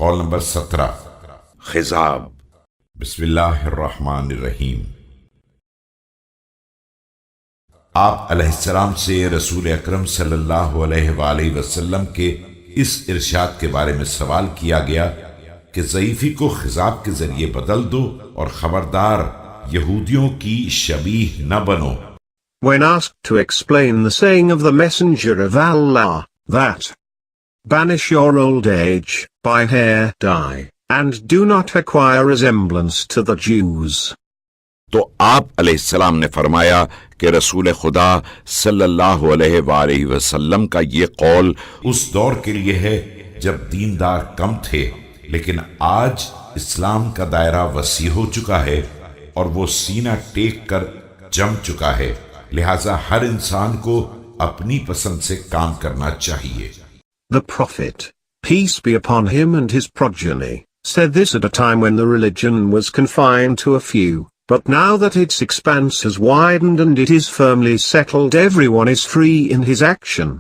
قول نمبر 17 خضاب۔ بسم اللہ الرحمن الرحیم۔ آپ علیہ السلام سے رسول اکرم صلی اللہ علیہ وآلہ وسلم کے اس ارشاد کے بارے میں سوال کیا گیا کہ ضعیفی کو خضاب کے ذریعے بدل دو اور خبردار یہودیوں کی شبیہ نہ بنو۔ When asked to explain the saying of the Messenger of Allah, that banish your old age by hair dye, and do not acquire resemblance to the Jews. تو آپ علیہ السلام نے فرمایا کہ رسول خدا صلی اللہ علیہ وآلہ وسلم کا یہ قول اس دور کے لیے ہے جب دیندار کم تھے، لیکن آج اسلام کا دائرہ وسیع ہو چکا ہے اور وہ سینہ ٹیک کر جم چکا ہے، لہٰذا ہر انسان کو اپنی پسند سے کام کرنا چاہیے۔ The Prophet, peace be upon him and his progeny, said this at a time when the religion was confined to a few, but now that its expanse has widened and it is firmly settled, everyone is free in his action.